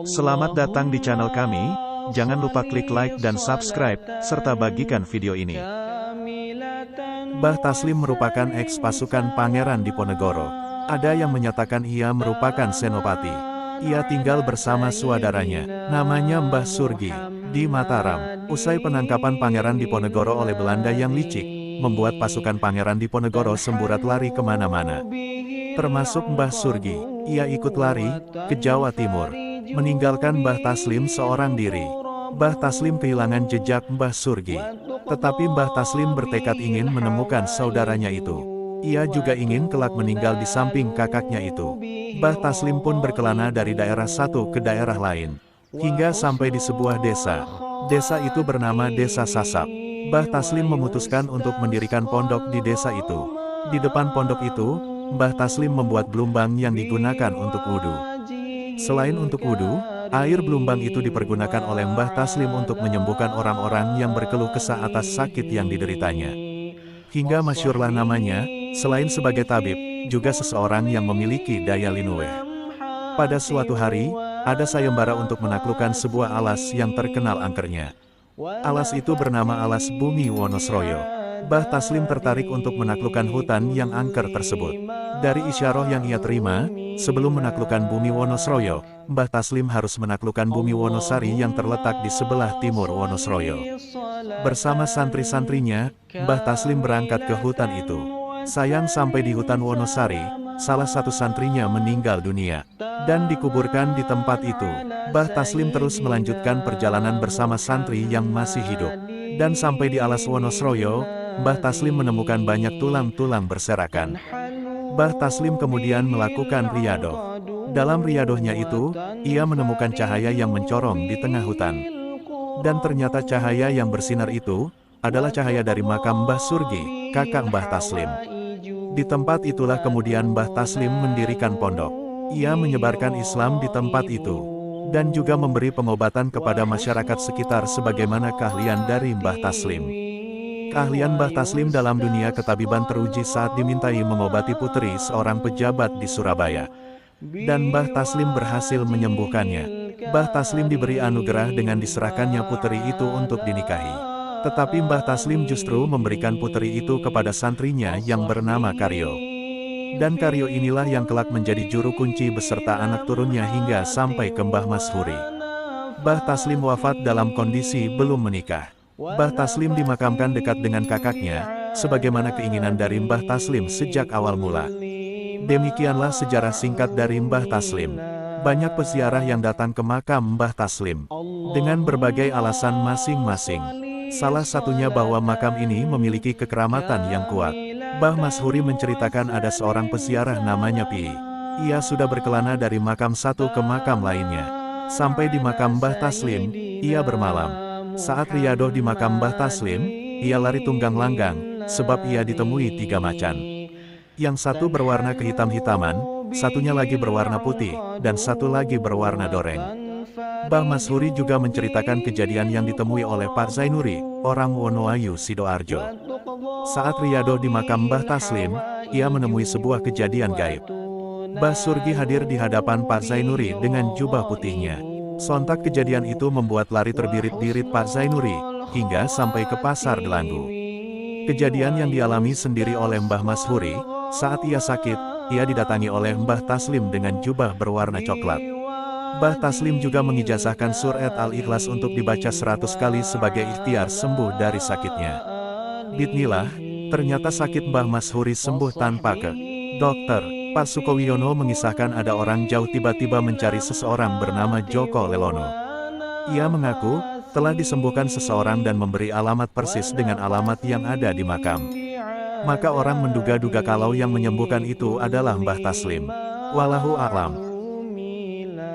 Selamat datang di channel kami, jangan lupa klik like dan subscribe, serta bagikan video ini. Mbah Taslim merupakan eks-pasukan Pangeran Diponegoro. Ada yang menyatakan ia merupakan senopati. Ia tinggal bersama saudaranya, namanya Mbah Surgi, di Mataram. Usai penangkapan Pangeran Diponegoro oleh Belanda yang licik, membuat pasukan Pangeran Diponegoro semburat lari kemana-mana. Termasuk Mbah Surgi, ia ikut lari ke Jawa Timur, meninggalkan Mbah Taslim seorang diri. Mbah Taslim kehilangan jejak Mbah Surgi. Tetapi Mbah Taslim bertekad ingin menemukan saudaranya itu. Ia juga ingin kelak meninggal di samping kakaknya itu. Mbah Taslim pun berkelana dari daerah satu ke daerah lain, hingga sampai di sebuah desa. Desa itu bernama Desa Sasap. Mbah Taslim memutuskan untuk mendirikan pondok di desa itu. Di depan pondok itu, Mbah Taslim membuat gelombang yang digunakan untuk wudhu. Selain untuk wudhu, air gelombang itu dipergunakan oleh Mbah Taslim untuk menyembuhkan orang-orang yang berkeluh kesah atas sakit yang dideritanya. Hingga masyhurlah namanya, selain sebagai tabib, juga seseorang yang memiliki daya linuweh. Pada suatu hari, ada sayembara untuk menaklukkan sebuah alas yang terkenal angkernya. Alas itu bernama Alas Bumi Wonosroyo. Mbah Taslim tertarik untuk menaklukkan hutan yang angker tersebut. Dari isyarah yang ia terima, sebelum menaklukkan Bumi Wonosroyo, Mbah Taslim harus menaklukkan Bumi Wonosari yang terletak di sebelah timur Wonosroyo. Bersama santri-santrinya, Mbah Taslim berangkat ke hutan itu. Sayang sampai di hutan Wonosari, salah satu santrinya meninggal dunia dan dikuburkan di tempat itu. Mbah Taslim terus melanjutkan perjalanan bersama santri yang masih hidup. Dan sampai di Alas Wonosroyo, Mbah Taslim menemukan banyak tulang-tulang berserakan. Mbah Taslim kemudian melakukan riyadoh. Dalam riyadohnya itu, ia menemukan cahaya yang mencorong di tengah hutan. Dan ternyata cahaya yang bersinar itu adalah cahaya dari makam Mbah Surgi, kakak Mbah Taslim. Di tempat itulah kemudian Mbah Taslim mendirikan pondok. Ia menyebarkan Islam di tempat itu, dan juga memberi pengobatan kepada masyarakat sekitar sebagaimana keahlian dari Mbah Taslim. Keahlian Mbah Taslim dalam dunia ketabiban teruji saat dimintai mengobati putri seorang pejabat di Surabaya. Dan Mbah Taslim berhasil menyembuhkannya. Mbah Taslim diberi anugerah dengan diserahkannya putri itu untuk dinikahi. Tetapi Mbah Taslim justru memberikan putri itu kepada santrinya yang bernama Karyo. Dan Karyo inilah yang kelak menjadi juru kunci beserta anak turunnya hingga sampai ke Mbah Mashuri. Mbah Taslim wafat dalam kondisi belum menikah. Mbah Taslim dimakamkan dekat dengan kakaknya, sebagaimana keinginan dari Mbah Taslim sejak awal mula. Demikianlah sejarah singkat dari Mbah Taslim. Banyak peziarah yang datang ke makam Mbah Taslim dengan berbagai alasan masing-masing. Salah satunya bahwa makam ini memiliki kekeramatan yang kuat. Mbah Mashuri menceritakan ada seorang peziarah namanya Pi. Ia sudah berkelana dari makam satu ke makam lainnya. Sampai di makam Mbah Taslim, ia bermalam. Saat riyadoh di makam Mbah Taslim, ia lari tunggang langgang, sebab ia ditemui 3 macan. Yang satu berwarna kehitam-hitaman, satunya lagi berwarna putih, dan satu lagi berwarna doreng. Mbah Mashuri juga menceritakan kejadian yang ditemui oleh Pak Zainuri, orang Wonoayu Sidoarjo. Saat riyadoh di makam Mbah Taslim, ia menemui sebuah kejadian gaib. Mbah Surgi hadir di hadapan Pak Zainuri dengan jubah putihnya. Sontak kejadian itu membuat lari terbirit-birit Pak Zainuri, hingga sampai ke Pasar Delanggu. Kejadian yang dialami sendiri oleh Mbah Mashuri, saat ia sakit, ia didatangi oleh Mbah Taslim dengan jubah berwarna coklat. Mbah Taslim juga mengijazahkan surat Al-Ikhlas untuk dibaca 100 kali sebagai ikhtiar sembuh dari sakitnya. Bismillah, ternyata sakit Mbah Mashuri sembuh tanpa ke dokter. Pak Sukowiono mengisahkan ada orang jauh tiba-tiba mencari seseorang bernama Joko Lelono. Ia mengaku telah disembuhkan seseorang dan memberi alamat persis dengan alamat yang ada di makam. Maka orang menduga-duga kalau yang menyembuhkan itu adalah Mbah Taslim. Wallahu a'lam.